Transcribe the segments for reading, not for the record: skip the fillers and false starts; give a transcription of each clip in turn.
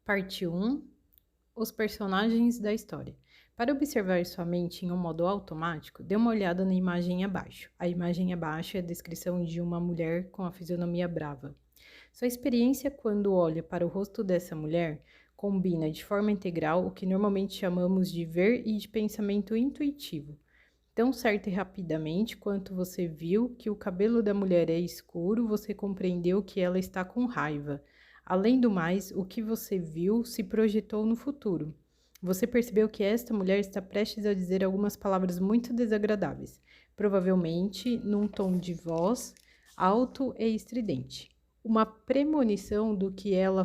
Parte 1. Os personagens da história. Para observar sua mente em um modo automático, dê uma olhada na imagem abaixo. A imagem abaixo é a descrição de uma mulher com a fisionomia brava. Sua experiência quando olha para o rosto dessa mulher combina de forma integral o que normalmente chamamos de ver e de pensamento intuitivo. Tão certo e rapidamente quanto você viu que o cabelo da mulher é escuro, você compreendeu que ela está com raiva. Além do mais, o que você viu se projetou no futuro. Você percebeu que esta mulher está prestes a dizer algumas palavras muito desagradáveis, provavelmente num tom de voz alto e estridente. Uma premonição do que ela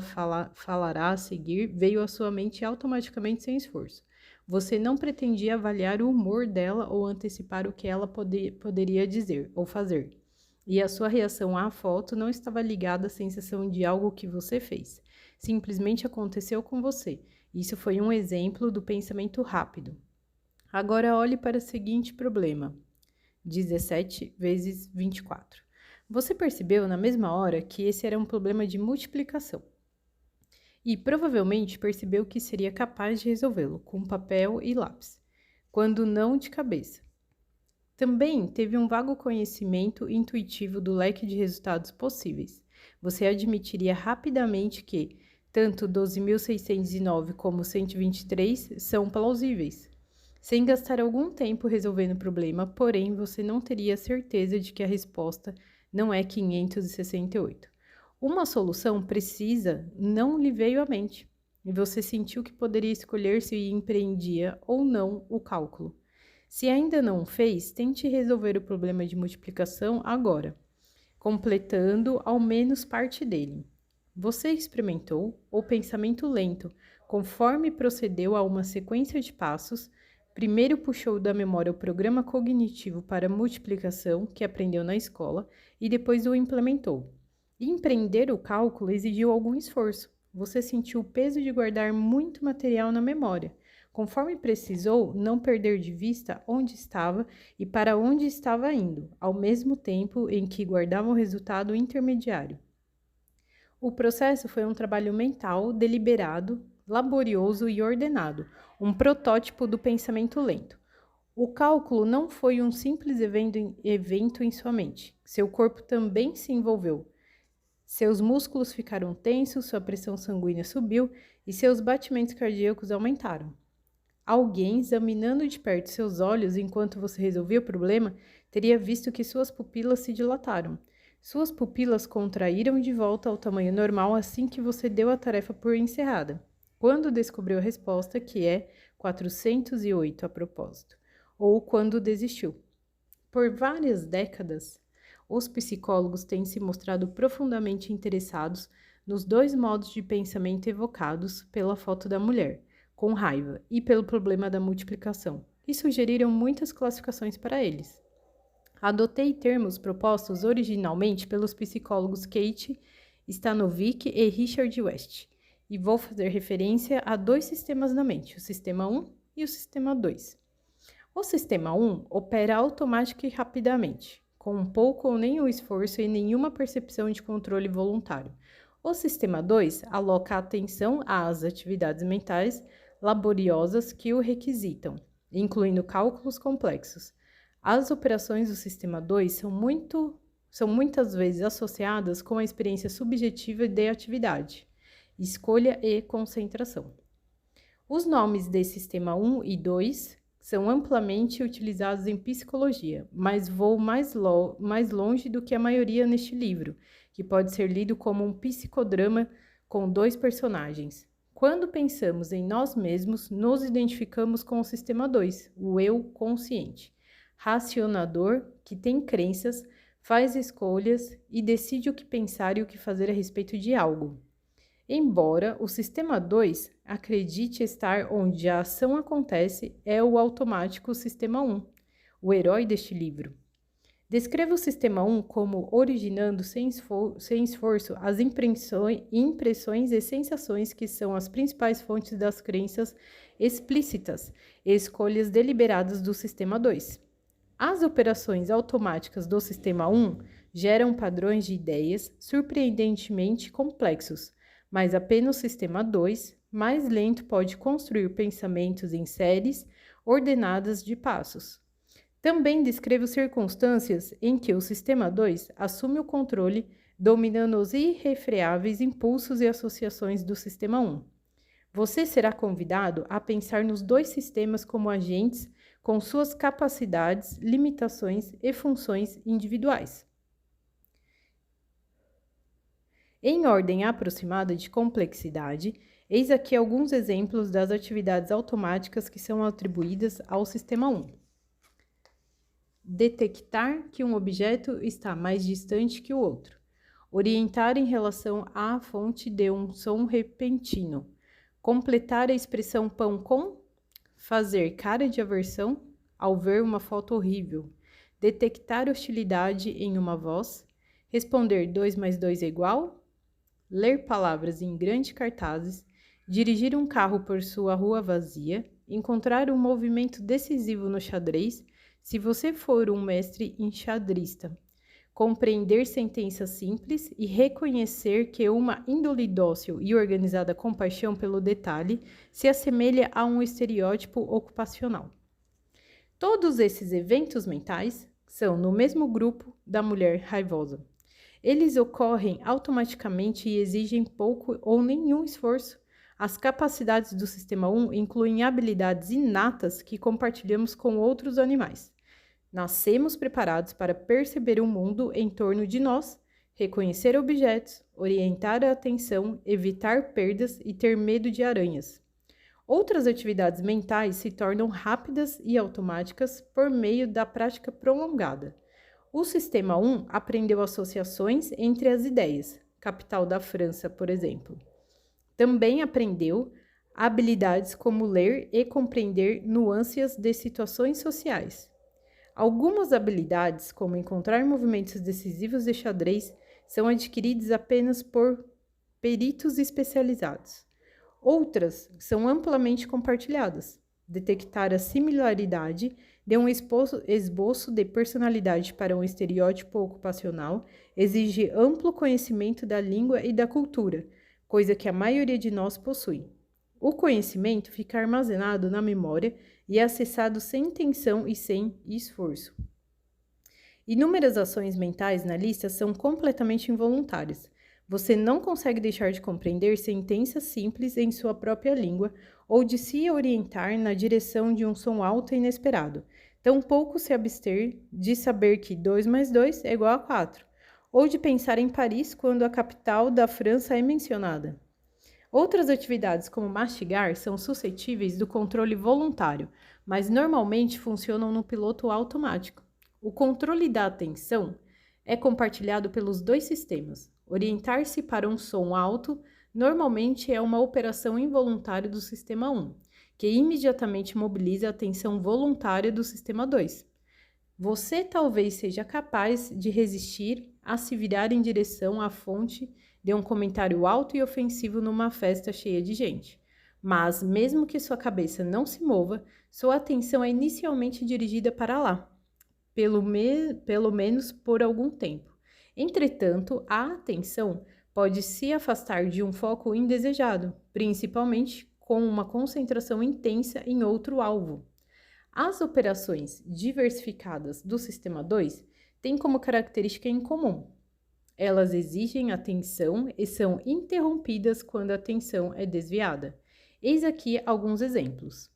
falará a seguir veio à sua mente automaticamente sem esforço. Você não pretendia avaliar o humor dela ou antecipar o que ela poderia dizer ou fazer. E a sua reação à foto não estava ligada à sensação de algo que você fez. Simplesmente aconteceu com você. Isso foi um exemplo do pensamento rápido. Agora olhe para o seguinte problema. 17 vezes 24. Você percebeu na mesma hora que esse era um problema de multiplicação. E provavelmente percebeu que seria capaz de resolvê-lo com papel e lápis, quando não de cabeça. Também teve um vago conhecimento intuitivo do leque de resultados possíveis. Você admitiria rapidamente que tanto 12.609 como 123 são plausíveis. Sem gastar algum tempo resolvendo o problema, porém, você não teria certeza de que a resposta não é 568. Uma solução precisa não lhe veio à mente, e você sentiu que poderia escolher se empreendia ou não o cálculo. Se ainda não o fez, tente resolver o problema de multiplicação agora, completando ao menos parte dele. Você experimentou o pensamento lento, conforme procedeu a uma sequência de passos. Primeiro puxou da memória o programa cognitivo para multiplicação que aprendeu na escola e depois o implementou. Empreender o cálculo exigiu algum esforço. Você sentiu o peso de guardar muito material na memória. Conforme precisou não perder de vista onde estava e para onde estava indo, ao mesmo tempo em que guardava o resultado intermediário. O processo foi um trabalho mental, deliberado, laborioso e ordenado, um protótipo do pensamento lento. O cálculo não foi um simples evento em sua mente. Seu corpo também se envolveu. Seus músculos ficaram tensos, sua pressão sanguínea subiu e seus batimentos cardíacos aumentaram. Alguém, examinando de perto seus olhos enquanto você resolvia o problema, teria visto que suas pupilas se dilataram. Suas pupilas contraíram de volta ao tamanho normal assim que você deu a tarefa por encerrada, quando descobriu a resposta, que é 408 a propósito, ou quando desistiu. Por várias décadas, os psicólogos têm se mostrado profundamente interessados nos dois modos de pensamento evocados pela foto da mulher, com raiva, e pelo problema da multiplicação, e sugeriram muitas classificações para eles. Adotei termos propostos originalmente pelos psicólogos Kate Stanovic e Richard West, e vou fazer referência a dois sistemas na mente, o sistema 1 e o sistema 2. O sistema 1 opera automática e rapidamente, com pouco ou nenhum esforço e nenhuma percepção de controle voluntário. O sistema 2 aloca a atenção às atividades mentais laboriosas que o requisitam, incluindo cálculos complexos. As operações do sistema 2 são muitas vezes associadas com a experiência subjetiva de atividade, escolha e concentração. Os nomes de sistema 1 e 2 são amplamente utilizados em psicologia, mas vou mais longe do que a maioria neste livro, que pode ser lido como um psicodrama com dois personagens. Quando pensamos em nós mesmos, nos identificamos com o sistema 2, o eu consciente, racionador, que tem crenças, faz escolhas e decide o que pensar e o que fazer a respeito de algo. Embora o sistema 2 acredite estar onde a ação acontece, é o automático sistema 1, o herói deste livro. Descreva o sistema 1 como originando sem esforço as impressões e sensações que são as principais fontes das crenças explícitas e escolhas deliberadas do sistema 2. As operações automáticas do sistema 1 geram padrões de ideias surpreendentemente complexos, mas apenas o sistema 2, mais lento, pode construir pensamentos em séries ordenadas de passos. Também descreva circunstâncias em que o sistema 2 assume o controle, dominando os irrefreáveis impulsos e associações do sistema 1. Você será convidado a pensar nos dois sistemas como agentes com suas capacidades, limitações e funções individuais. Em ordem aproximada de complexidade, eis aqui alguns exemplos das atividades automáticas que são atribuídas ao sistema 1. Detectar que um objeto está mais distante que o outro. Orientar em relação à fonte de um som repentino. Completar a expressão pão com. Fazer cara de aversão ao ver uma foto horrível. Detectar hostilidade em uma voz. Responder 2 mais 2 é igual. Ler palavras em grandes cartazes. Dirigir um carro por sua rua vazia. Encontrar um movimento decisivo no xadrez, se você for um mestre enxadrista. Compreender sentenças simples e reconhecer que uma índole dócil e organizada compaixão pelo detalhe se assemelha a um estereótipo ocupacional. Todos esses eventos mentais são no mesmo grupo da mulher raivosa. Eles ocorrem automaticamente e exigem pouco ou nenhum esforço. As capacidades do sistema 1 incluem habilidades inatas que compartilhamos com outros animais. Nascemos preparados para perceber o mundo em torno de nós, reconhecer objetos, orientar a atenção, evitar perdas e ter medo de aranhas. Outras atividades mentais se tornam rápidas e automáticas por meio da prática prolongada. O sistema 1 aprendeu associações entre as ideias, capital da França, por exemplo. Também aprendeu habilidades como ler e compreender nuances de situações sociais. Algumas habilidades, como encontrar movimentos decisivos de xadrez, são adquiridas apenas por peritos especializados. Outras são amplamente compartilhadas. Detectar a similaridade de um esboço de personalidade para um estereótipo ocupacional exige amplo conhecimento da língua e da cultura, coisa que a maioria de nós possui. O conhecimento fica armazenado na memória e é acessado sem intenção e sem esforço. Inúmeras ações mentais na lista são completamente involuntárias. Você não consegue deixar de compreender sentenças simples em sua própria língua ou de se orientar na direção de um som alto e inesperado. Tampouco se abster de saber que 2 mais 2 é igual a 4, ou de pensar em Paris quando a capital da França é mencionada. Outras atividades, como mastigar, são suscetíveis do controle voluntário, mas normalmente funcionam no piloto automático. O controle da atenção é compartilhado pelos dois sistemas. Orientar-se para um som alto normalmente é uma operação involuntária do sistema 1, que imediatamente mobiliza a atenção voluntária do sistema 2. Você talvez seja capaz de resistir a se virar em direção à fonte de um comentário alto e ofensivo numa festa cheia de gente. Mas, mesmo que sua cabeça não se mova, sua atenção é inicialmente dirigida para lá, pelo menos por algum tempo. Entretanto, a atenção pode se afastar de um foco indesejado, principalmente com uma concentração intensa em outro alvo. As operações diversificadas do sistema 2 têm como característica em comum. Elas exigem atenção e são interrompidas quando a atenção é desviada. Eis aqui alguns exemplos.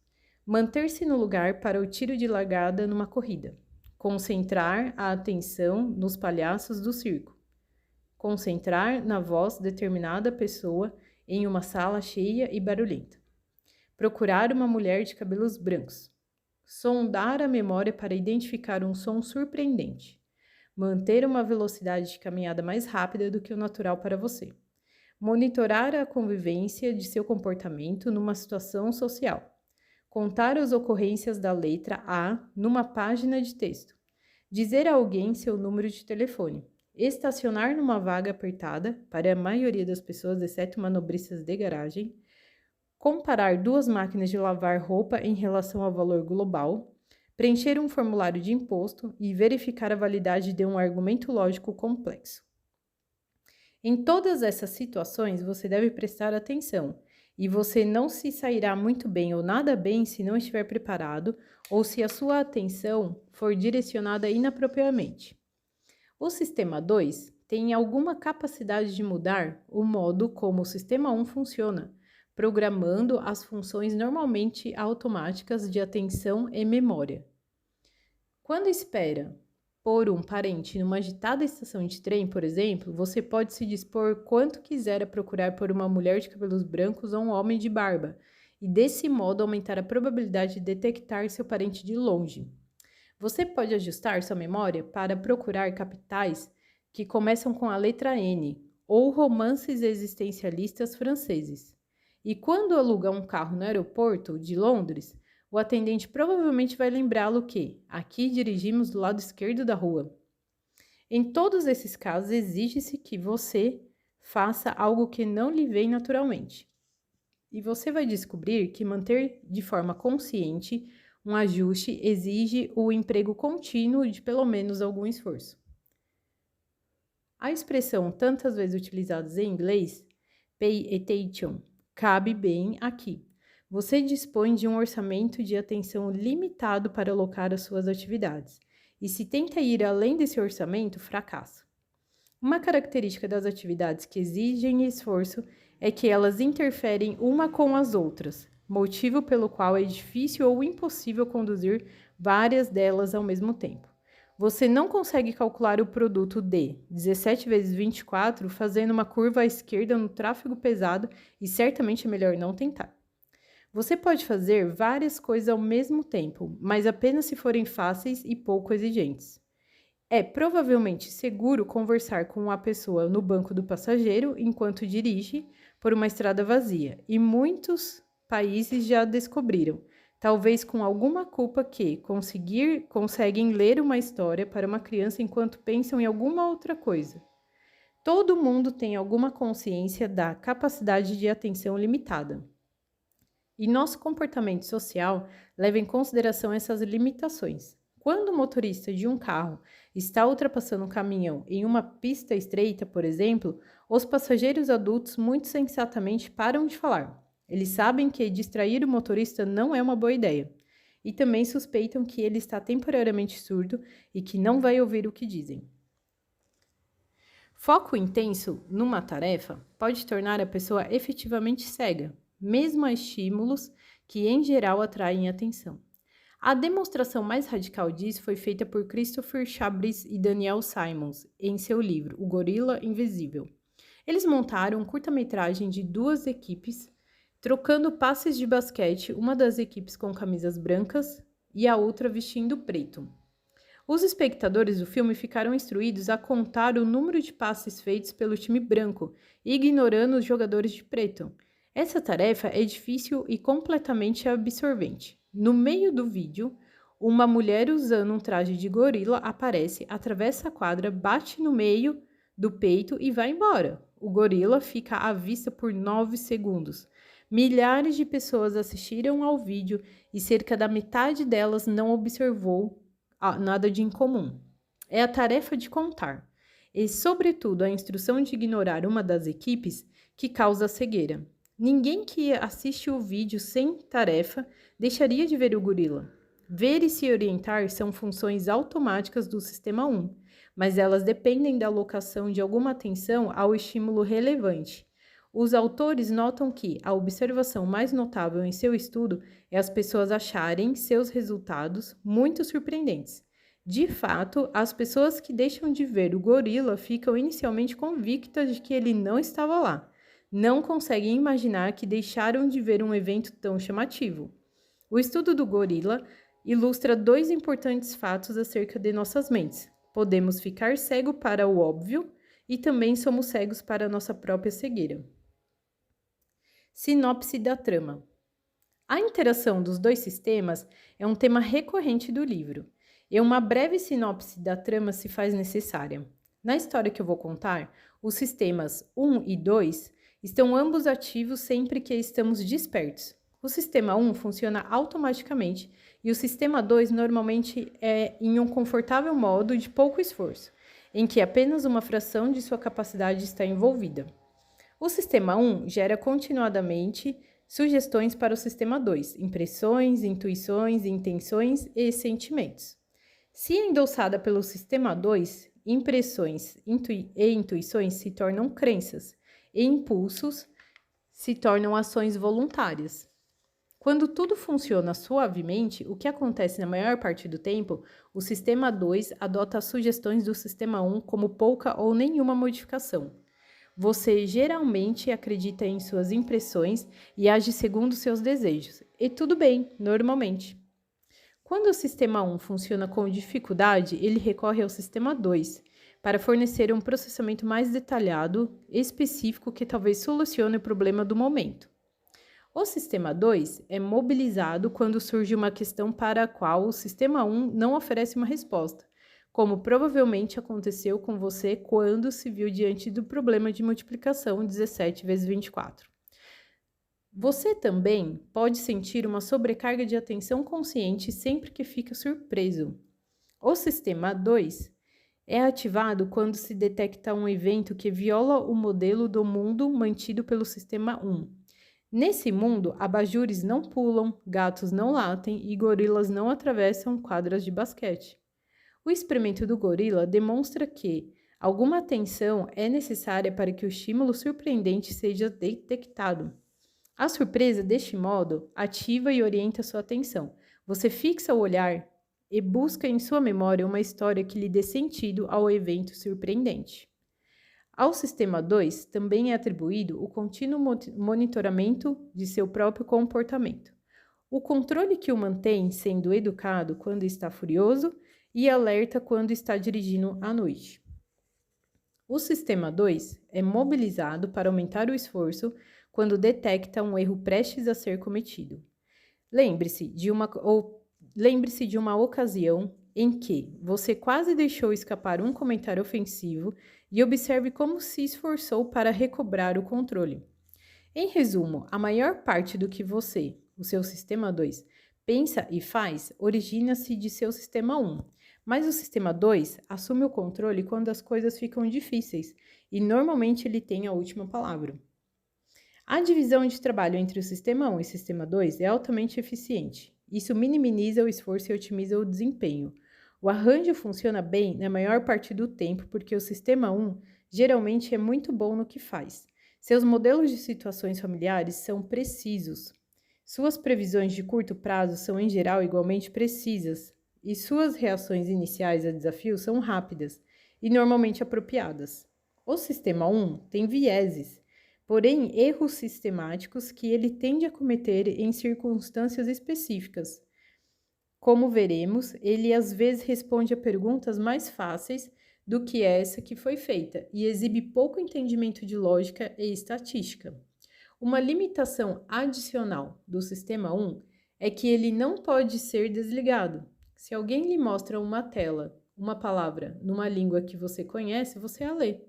Manter-se no lugar para o tiro de largada numa corrida. Concentrar a atenção nos palhaços do circo. Concentrar na voz de determinada pessoa em uma sala cheia e barulhenta. Procurar uma mulher de cabelos brancos. Sondar a memória para identificar um som surpreendente. Manter uma velocidade de caminhada mais rápida do que o natural para você. Monitorar a convivência de seu comportamento numa situação social. Contar as ocorrências da letra A numa página de texto. Dizer a alguém seu número de telefone. Estacionar numa vaga apertada, para a maioria das pessoas, exceto manobristas de garagem. Comparar duas máquinas de lavar roupa em relação ao valor global. Preencher um formulário de imposto e verificar a validade de um argumento lógico complexo. Em todas essas situações, você deve prestar atenção, e você não se sairá muito bem ou nada bem se não estiver preparado ou se a sua atenção for direcionada inapropriadamente. O sistema 2 tem alguma capacidade de mudar o modo como o sistema 1 funciona, programando as funções normalmente automáticas de atenção e memória. Quando espera por um parente numa agitada estação de trem, por exemplo, você pode se dispor quanto quiser a procurar por uma mulher de cabelos brancos ou um homem de barba, e desse modo aumentar a probabilidade de detectar seu parente de longe. Você pode ajustar sua memória para procurar capitais que começam com a letra N ou romances existencialistas franceses. E quando aluga um carro no aeroporto de Londres, o atendente provavelmente vai lembrá-lo que aqui dirigimos do lado esquerdo da rua. Em todos esses casos, exige-se que você faça algo que não lhe vem naturalmente. E você vai descobrir que manter de forma consciente um ajuste exige o emprego contínuo de pelo menos algum esforço. A expressão tantas vezes utilizada em inglês, pay attention, cabe bem aqui. Você dispõe de um orçamento de atenção limitado para alocar as suas atividades, e se tenta ir além desse orçamento, fracassa. Uma característica das atividades que exigem esforço é que elas interferem uma com as outras, motivo pelo qual é difícil ou impossível conduzir várias delas ao mesmo tempo. Você não consegue calcular o produto de 17 vezes 24 fazendo uma curva à esquerda no tráfego pesado e certamente é melhor não tentar. Você pode fazer várias coisas ao mesmo tempo, mas apenas se forem fáceis e pouco exigentes. É provavelmente seguro conversar com uma pessoa no banco do passageiro enquanto dirige por uma estrada vazia, e muitos países já descobriram, talvez com alguma culpa, que conseguem ler uma história para uma criança enquanto pensam em alguma outra coisa. Todo mundo tem alguma consciência da capacidade de atenção limitada. E nosso comportamento social leva em consideração essas limitações. Quando o motorista de um carro está ultrapassando um caminhão em uma pista estreita, por exemplo, os passageiros adultos muito sensatamente param de falar. Eles sabem que distrair o motorista não é uma boa ideia. E também suspeitam que ele está temporariamente surdo e que não vai ouvir o que dizem. Foco intenso numa tarefa pode tornar a pessoa efetivamente cega, mesmo a estímulos que, em geral, atraem atenção. A demonstração mais radical disso foi feita por Christopher Chabris e Daniel Simons em seu livro O Gorila Invisível. Eles montaram um curta-metragem de duas equipes trocando passes de basquete, uma das equipes com camisas brancas e a outra vestindo preto. Os espectadores do filme ficaram instruídos a contar o número de passes feitos pelo time branco, ignorando os jogadores de preto. Essa tarefa é difícil e completamente absorvente. No meio do vídeo, uma mulher usando um traje de gorila aparece, atravessa a quadra, bate no meio do peito e vai embora. O gorila fica à vista por 9 segundos. Milhares de pessoas assistiram ao vídeo e cerca da metade delas não observou nada de incomum. É a tarefa de contar, e sobretudo a instrução de ignorar uma das equipes, que causa a cegueira. Ninguém que assiste o vídeo sem tarefa deixaria de ver o gorila. Ver e se orientar são funções automáticas do sistema 1, mas elas dependem da alocação de alguma atenção ao estímulo relevante. Os autores notam que a observação mais notável em seu estudo é as pessoas acharem seus resultados muito surpreendentes. De fato, as pessoas que deixam de ver o gorila ficam inicialmente convictas de que ele não estava lá. Não conseguem imaginar que deixaram de ver um evento tão chamativo. O estudo do gorila ilustra 2 importantes fatos acerca de nossas mentes. Podemos ficar cegos para o óbvio e também somos cegos para a nossa própria cegueira. Sinopse da trama. A interação dos dois sistemas é um tema recorrente do livro, e uma breve sinopse da trama se faz necessária. Na história que eu vou contar, os sistemas 1 e 2 estão ambos ativos sempre que estamos despertos. O sistema 1 funciona automaticamente e o sistema 2 normalmente é em um confortável modo de pouco esforço. em que apenas uma fração de sua capacidade está envolvida. O sistema 1 gera continuadamente sugestões para o sistema 2, impressões, intuições, intenções e sentimentos. Se endossada pelo sistema 2, impressões e intuições se tornam crenças, e impulsos se tornam ações voluntárias. Quando tudo funciona suavemente, o que acontece na maior parte do tempo, o sistema 2 adota as sugestões do sistema 1 como pouca ou nenhuma modificação. Você geralmente acredita em suas impressões e age segundo seus desejos. E tudo bem, normalmente. Quando o sistema 1 funciona com dificuldade, ele recorre ao sistema 2 para fornecer um processamento mais detalhado, específico que talvez solucione o problema do momento. O sistema 2 é mobilizado quando surge uma questão para a qual o sistema 1 não oferece uma resposta, como provavelmente aconteceu com você quando se viu diante do problema de multiplicação 17 vezes 24. Você também pode sentir uma sobrecarga de atenção consciente sempre que fica surpreso. O sistema 2 é ativado quando se detecta um evento que viola o modelo do mundo mantido pelo sistema 1. Nesse mundo, abajures não pulam, gatos não latem e gorilas não atravessam quadras de basquete. O experimento do gorila demonstra que alguma atenção é necessária para que o estímulo surpreendente seja detectado. A surpresa, deste modo, ativa e orienta sua atenção. Você fixa o olhar e busca em sua memória uma história que lhe dê sentido ao evento surpreendente. Ao sistema 2 também é atribuído o contínuo monitoramento de seu próprio comportamento. O controle que o mantém sendo educado quando está furioso e alerta quando está dirigindo à noite. O sistema 2 é mobilizado para aumentar o esforço quando detecta um erro prestes a ser cometido. Lembre-se de uma ocasião em que você quase deixou escapar um comentário ofensivo e observe como se esforçou para recobrar o controle. Em resumo, a maior parte do que você, o seu sistema 2, pensa e faz origina-se de seu sistema 1, mas o sistema 2 assume o controle quando as coisas ficam difíceis e normalmente ele tem a última palavra. A divisão de trabalho entre o sistema 1 e o sistema 2 é altamente eficiente. Isso minimiza o esforço e otimiza o desempenho. O arranjo funciona bem na maior parte do tempo porque o sistema 1 geralmente é muito bom no que faz. Seus modelos de situações familiares são precisos. Suas previsões de curto prazo são, em geral, igualmente precisas, e suas reações iniciais a desafios são rápidas e normalmente apropriadas. O sistema 1 tem vieses, porém erros sistemáticos que ele tende a cometer em circunstâncias específicas. Como veremos, ele às vezes responde a perguntas mais fáceis do que essa que foi feita e exibe pouco entendimento de lógica e estatística. Uma limitação adicional do sistema 1 é que ele não pode ser desligado. Se alguém lhe mostra uma tela, uma palavra, numa língua que você conhece, você a lê,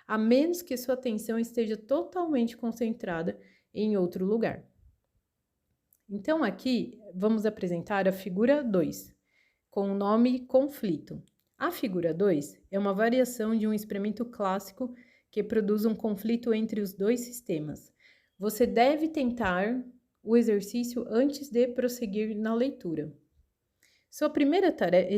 a menos que sua atenção esteja totalmente concentrada em outro lugar. Então, aqui vamos apresentar a figura 2, com o nome conflito. A figura 2 é uma variação de um experimento clássico que produz um conflito entre os dois sistemas. Você deve tentar o exercício antes de prosseguir na leitura. Sua primeira tarefa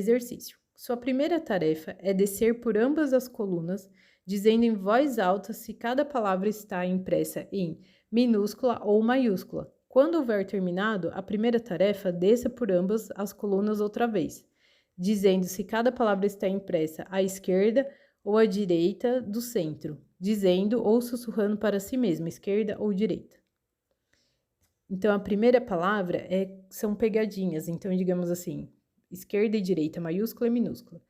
é descer por ambas as colunas, dizendo em voz alta se cada palavra está impressa em minúscula ou maiúscula. Quando houver terminado a primeira tarefa, desça por ambas as colunas outra vez, dizendo se cada palavra está impressa à esquerda ou à direita do centro, dizendo ou sussurrando para si mesmo, esquerda ou direita. Então, a primeira palavra são pegadinhas, então digamos assim, esquerda e direita, maiúscula e minúscula.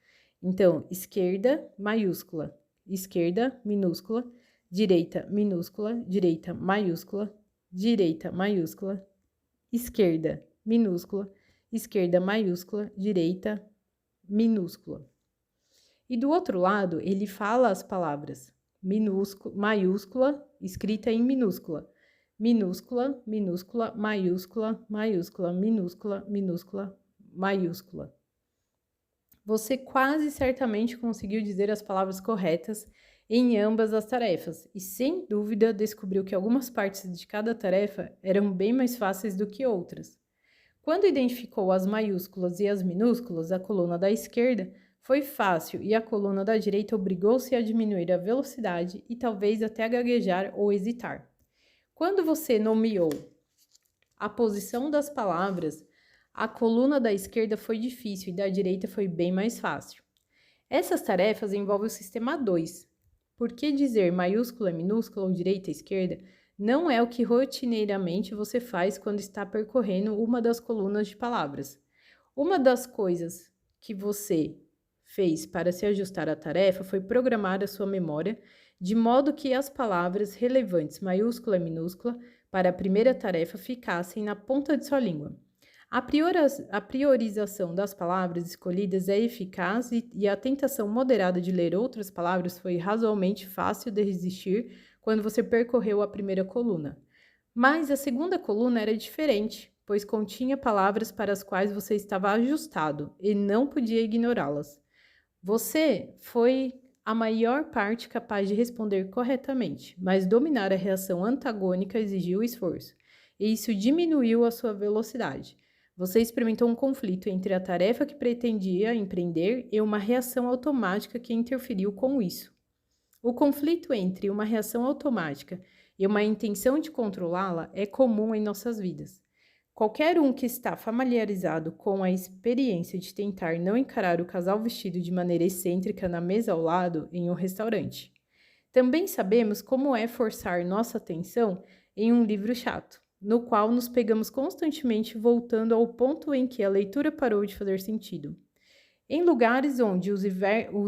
Então, esquerda, maiúscula, esquerda, minúscula, direita, maiúscula, direita, maiúscula, esquerda, maiúscula, direita, minúscula. E do outro lado, ele fala as palavras maiúscula, escrita em minúscula, minúscula, maiúscula, minúscula, maiúscula. Você quase certamente conseguiu dizer as palavras corretas em ambas as tarefas e, sem dúvida, descobriu que algumas partes de cada tarefa eram bem mais fáceis do que outras. Quando identificou as maiúsculas e as minúsculas, a coluna da esquerda foi fácil e a coluna da direita obrigou-se a diminuir a velocidade e talvez até a gaguejar ou hesitar. Quando você nomeou a posição das palavras, a coluna da esquerda foi difícil e da direita foi bem mais fácil. Essas tarefas envolvem o sistema 2. Por que dizer maiúscula, minúscula ou direita e esquerda não é o que rotineiramente você faz quando está percorrendo uma das colunas de palavras. Uma das coisas que você fez para se ajustar à tarefa foi programar a sua memória de modo que as palavras relevantes maiúscula e minúscula para a primeira tarefa ficassem na ponta de sua língua. A priorização das palavras escolhidas é eficaz e a tentação moderada de ler outras palavras foi razoavelmente fácil de resistir quando você percorreu a primeira coluna. Mas a segunda coluna era diferente, pois continha palavras para as quais você estava ajustado e não podia ignorá-las. Você foi a maior parte capaz de responder corretamente, mas dominar a reação antagônica exigiu esforço, e isso diminuiu a sua velocidade. Você experimentou um conflito entre a tarefa que pretendia empreender e uma reação automática que interferiu com isso. O conflito entre uma reação automática e uma intenção de controlá-la é comum em nossas vidas. Qualquer um que está familiarizado com a experiência de tentar não encarar o casal vestido de maneira excêntrica na mesa ao lado em um restaurante. Também sabemos como é forçar nossa atenção em um livro chato, no qual nos pegamos constantemente voltando ao ponto em que a leitura parou de fazer sentido. Em lugares onde os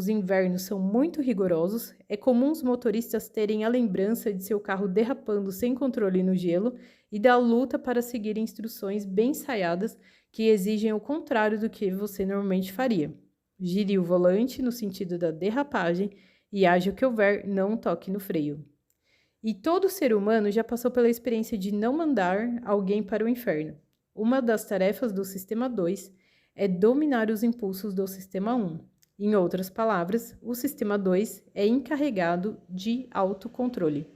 invernos são muito rigorosos, é comum os motoristas terem a lembrança de seu carro derrapando sem controle no gelo e da luta para seguir instruções bem ensaiadas que exigem o contrário do que você normalmente faria. Gire o volante no sentido da derrapagem e haja o que houver, não toque no freio. E todo ser humano já passou pela experiência de não mandar alguém para o inferno. Uma das tarefas do sistema 2 é dominar os impulsos do sistema 1. Em outras palavras, o sistema 2 é encarregado de autocontrole.